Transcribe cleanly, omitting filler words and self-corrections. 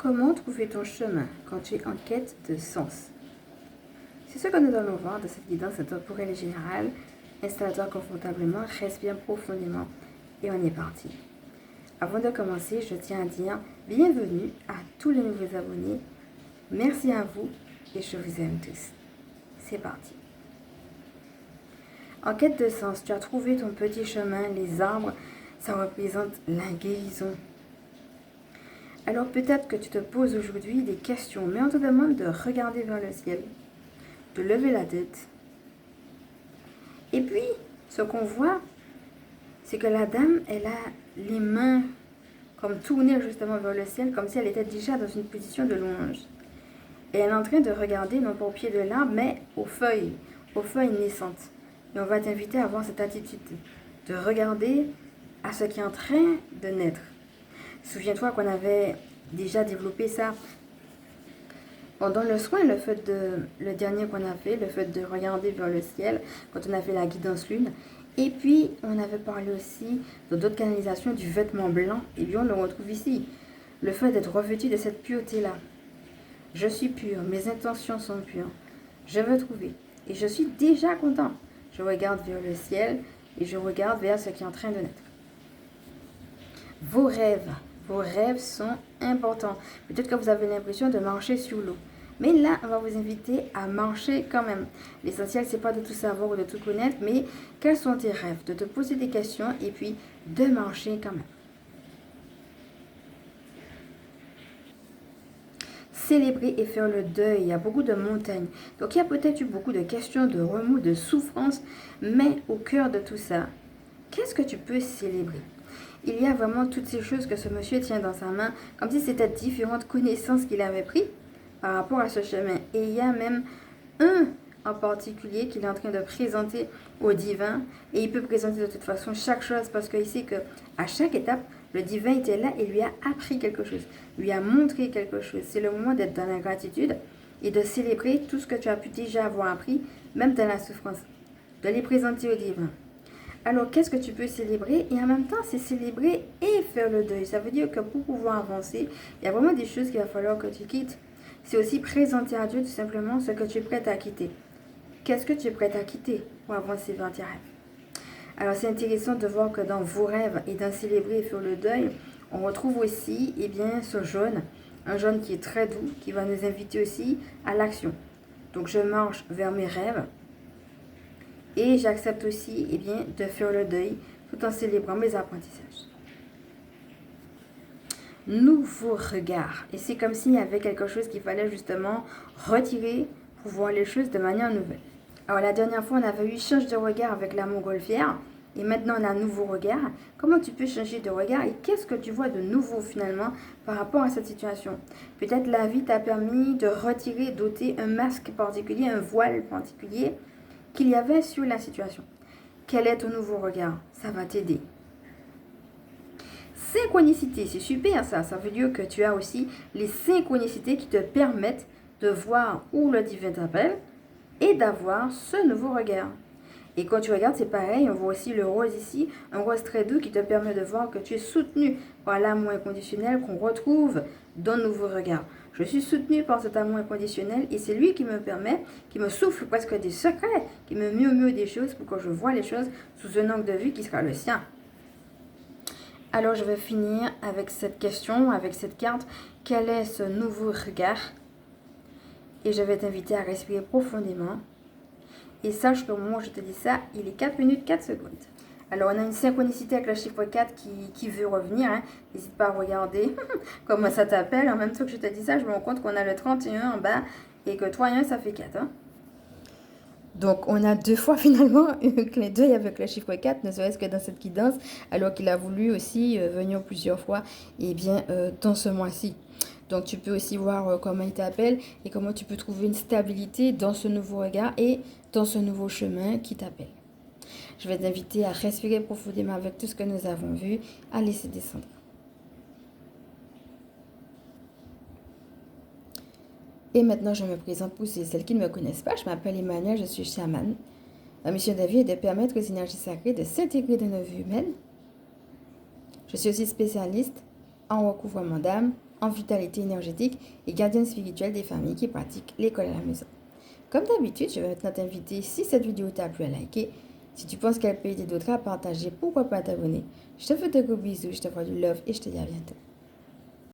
Comment trouver ton chemin quand tu es en quête de sens? C'est ce que nous allons voir dans cette guidance temporelle et générale. Installe-toi confortablement, respire profondément et on est parti. Avant de commencer, je tiens à dire bienvenue à tous les nouveaux abonnés. Merci à vous et je vous aime tous. C'est parti. En quête de sens, tu as trouvé ton petit chemin, les arbres, ça représente la guérison. Alors peut-être que tu te poses aujourd'hui des questions, mais on te demande de regarder vers le ciel, de lever la tête. Et puis, ce qu'on voit, c'est que la dame, elle a les mains comme tournées justement vers le ciel, comme si elle était déjà dans une position de louange. Et elle est en train de regarder, non pas au pied de l'arbre, mais aux feuilles naissantes. Et on va t'inviter à avoir cette attitude de regarder à ce qui est en train de naître. Souviens-toi qu'on avait déjà développé ça pendant le soin, le dernier qu'on a fait, le fait de regarder vers le ciel, quand on a fait la guidance lune. Et puis, on avait parlé aussi de d'autres canalisations du vêtement blanc. Et bien, on le retrouve ici. Le fait d'être revêtu de cette pureté-là. Je suis pure, mes intentions sont pures. Je veux trouver. Et je suis déjà content. Je regarde vers le ciel et je regarde vers ce qui est en train de naître. Vos rêves sont importants. Peut-être que vous avez l'impression de marcher sur l'eau. Mais là, on va vous inviter à marcher quand même. L'essentiel, c'est pas de tout savoir ou de tout connaître, mais quels sont tes rêves? De te poser des questions et puis de marcher quand même. Célébrer et faire le deuil. Il y a beaucoup de montagnes. Donc, il y a peut-être eu beaucoup de questions, de remous, de souffrances. Mais au cœur de tout ça, qu'est-ce que tu peux célébrer? Il y a vraiment toutes ces choses que ce monsieur tient dans sa main, comme si c'était différentes connaissances qu'il avait prises par rapport à ce chemin. Et il y a même un en particulier qu'il est en train de présenter au divin. Et il peut présenter de toute façon chaque chose parce qu'il sait qu'à chaque étape, le divin était là et lui a appris quelque chose, lui a montré quelque chose. C'est le moment d'être dans la gratitude et de célébrer tout ce que tu as pu déjà avoir appris, même dans la souffrance, de les présenter au divin. Alors, qu'est-ce que tu peux célébrer? Et en même temps, c'est célébrer et faire le deuil. Ça veut dire que pour pouvoir avancer, il y a vraiment des choses qu'il va falloir que tu quittes. C'est aussi présenter à Dieu tout simplement ce que tu es prêt à quitter. Qu'est-ce que tu es prêt à quitter pour avancer vers tes rêves? Alors, c'est intéressant de voir que dans vos rêves et dans célébrer et faire le deuil, on retrouve aussi ce jaune. Un jaune qui est très doux, qui va nous inviter aussi à l'action. Donc, je marche vers mes rêves. Et j'accepte aussi de faire le deuil tout en célébrant mes apprentissages. Nouveau regard. Et c'est comme s'il y avait quelque chose qu'il fallait justement retirer pour voir les choses de manière nouvelle. Alors la dernière fois, on avait eu change de regard avec la montgolfière. Et maintenant, on a un nouveau regard. Comment tu peux changer de regard et qu'est-ce que tu vois de nouveau finalement par rapport à cette situation? Peut-être la vie t'a permis de retirer, d'ôter un masque particulier, un voile particulier qu'il y avait sur la situation. Quel est ton nouveau regard? Ça va t'aider. Synchronicité, c'est super ça. Ça veut dire que tu as aussi les synchronicités qui te permettent de voir où le divin t'appelle et d'avoir ce nouveau regard. Et quand tu regardes, c'est pareil, on voit aussi le rose ici, un rose très doux qui te permet de voir que tu es soutenu par l'amour inconditionnel qu'on retrouve dans le nouveau regard. Je suis soutenu par cet amour inconditionnel et c'est lui qui me permet, qui me souffle presque des secrets, qui me murmure des choses pour que je vois les choses sous un angle de vue qui sera le sien. Alors je vais finir avec cette question, avec cette carte. Quel est ce nouveau regard? Et je vais t'inviter à respirer profondément. Et sache que au moment où je te dis ça, il est 4 minutes 4 secondes. Alors, on a une synchronicité avec le chiffre 4 qui veut revenir. N'hésite pas à regarder comment ça t'appelle. En même temps que je te dis ça, je me rends compte qu'on a le 31 en bas et que 3 et 1, ça fait 4. Donc, on a deux fois finalement un clin d'œil avec le chiffre 4, ne serait-ce que dans cette guidance, alors qu'il a voulu aussi venir plusieurs fois dans ce mois-ci. Donc, tu peux aussi voir comment il t'appelle et comment tu peux trouver une stabilité dans ce nouveau regard et dans ce nouveau chemin qui t'appelle. Je vais t'inviter à respirer profondément avec tout ce que nous avons vu, à laisser descendre. Et maintenant, je me présente pour celles qui ne me connaissent pas. Je m'appelle Emmanuel, je suis chamane. Ma mission de vie est de permettre aux énergies sacrées de s'intégrer dans nos vies humaines. Je suis aussi spécialiste en recouvrement d'âme, en vitalité énergétique et gardienne spirituelle des familles qui pratiquent l'école à la maison. Comme d'habitude, je vais maintenant t'inviter, si cette vidéo t'a plu, à liker. Si tu penses qu'elle peut aider d'autres à partager, pourquoi pas t'abonner. Je te fais de gros bisous, je te vois du love et je te dis à bientôt.